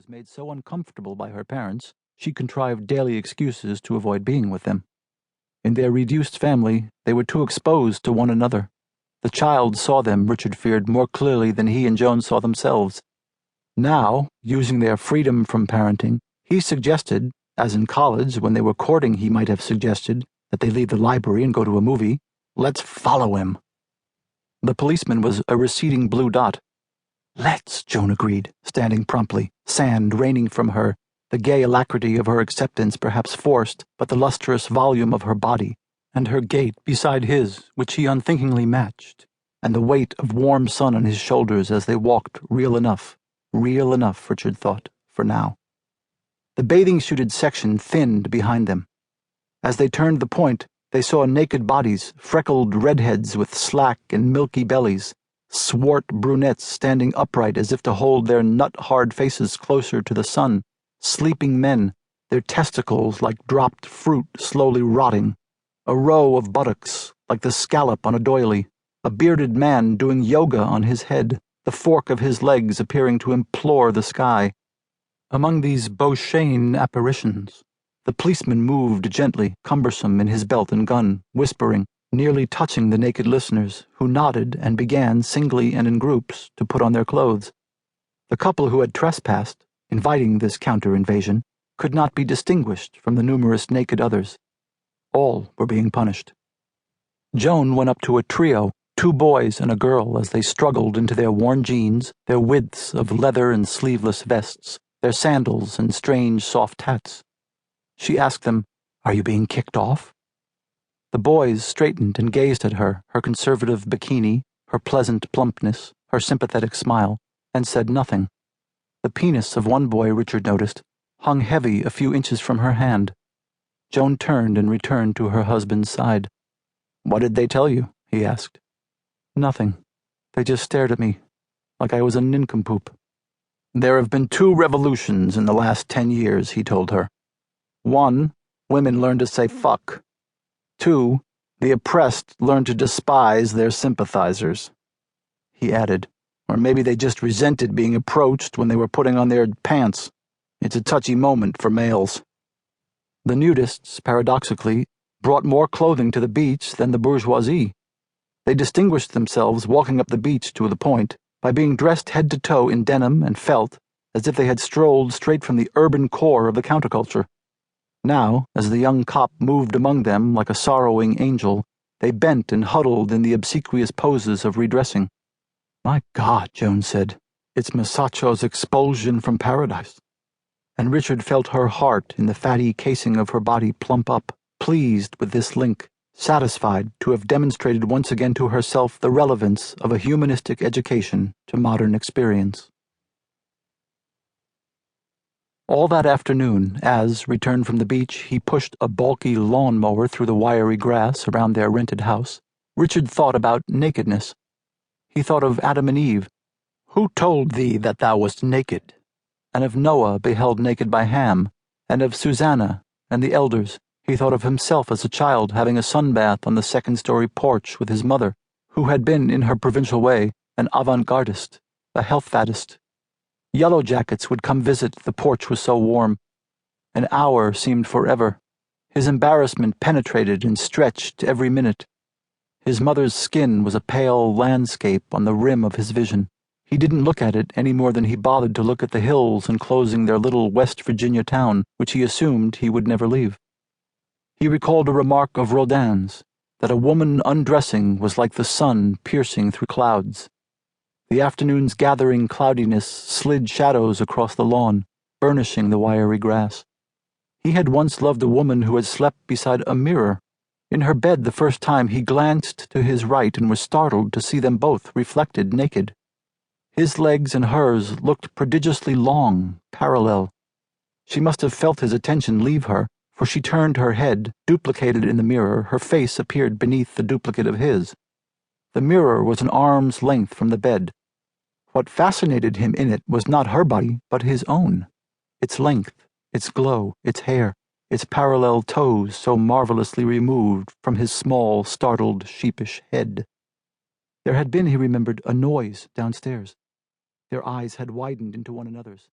was made so uncomfortable by her parents, she contrived daily excuses to avoid being with them. In their reduced family, they were too exposed to one another. The child saw them, Richard feared, more clearly than he and Joan saw themselves. Now, using their freedom from parenting, he suggested, as in college when they were courting he might have suggested, that they leave the library and go to a movie. Let's follow him. The policeman was a receding blue dot. Let's, Joan agreed, standing promptly, sand raining from her, the gay alacrity of her acceptance perhaps forced, but the lustrous volume of her body, and her gait beside his, which he unthinkingly matched, and the weight of warm sun on his shoulders as they walked real enough, Richard thought, for now. The bathing-suited section thinned behind them. As they turned the point, they saw naked bodies, freckled redheads with slack and milky bellies, swart brunettes standing upright as if to hold their nut-hard faces closer to the sun, sleeping men, their testicles like dropped fruit slowly rotting, a row of buttocks like the scallop on a doily, a bearded man doing yoga on his head, the fork of his legs appearing to implore the sky. Among these Beauchesne apparitions, the policeman moved gently, cumbersome in his belt and gun, whispering, nearly touching the naked listeners, who nodded and began, singly and in groups, to put on their clothes. The couple who had trespassed, inviting this counter-invasion, could not be distinguished from the numerous naked others. All were being punished. Joan went up to a trio, 2 boys and a girl, as they struggled into their worn jeans, their widths of leather and sleeveless vests, their sandals and strange soft hats. She asked them, "Are you being kicked off?" The boys straightened and gazed at her conservative bikini, her pleasant plumpness, her sympathetic smile, and said nothing. The penis of one boy, Richard noticed, hung heavy a few inches from her hand. Joan turned and returned to her husband's side. "What did they tell you?" he asked. "Nothing. They just stared at me, like I was a nincompoop." "There have been 2 revolutions in the last 10 years, he told her. 1, women learned to say fuck. 2, the oppressed learned to despise their sympathizers." He added, "Or maybe they just resented being approached when they were putting on their pants. It's a touchy moment for males." The nudists, paradoxically, brought more clothing to the beach than the bourgeoisie. They distinguished themselves walking up the beach to the point by being dressed head to toe in denim and felt, as if they had strolled straight from the urban core of the counterculture. Now, as the young cop moved among them like a sorrowing angel, they bent and huddled in the obsequious poses of redressing. "My God," Joan said, "it's Masaccios' expulsion from paradise." And Richard felt her heart in the fatty casing of her body plump up, pleased with this link, satisfied to have demonstrated once again to herself the relevance of a humanistic education to modern experience. All that afternoon, as, returned from the beach, he pushed a bulky lawn-mower through the wiry grass around their rented house, Richard thought about nakedness. He thought of Adam and Eve. "Who told thee that thou wast naked?" And of Noah beheld naked by Ham, and of Susanna and the elders. He thought of himself as a child having a sunbath on the second-story porch with his mother, who had been, in her provincial way, an avant-gardist, a health faddist. Yellow jackets would come visit, the porch was so warm. An hour seemed forever. His embarrassment penetrated and stretched every minute. His mother's skin was a pale landscape on the rim of his vision. He didn't look at it any more than he bothered to look at the hills enclosing their little West Virginia town, which he assumed he would never leave. He recalled a remark of Rodin's, that a woman undressing was like the sun piercing through clouds. The afternoon's gathering cloudiness slid shadows across the lawn, burnishing the wiry grass. He had once loved a woman who had slept beside a mirror. In her bed the first time he glanced to his right and was startled to see them both reflected naked. His legs and hers looked prodigiously long, parallel. She must have felt his attention leave her, for she turned her head, duplicated in the mirror, her face appeared beneath the duplicate of his. The mirror was an arm's length from the bed. What fascinated him in it was not her body, but his own. Its length, its glow, its hair, its parallel toes so marvelously removed from his small, startled, sheepish head. There had been, he remembered, a noise downstairs. Their eyes had widened into one another's.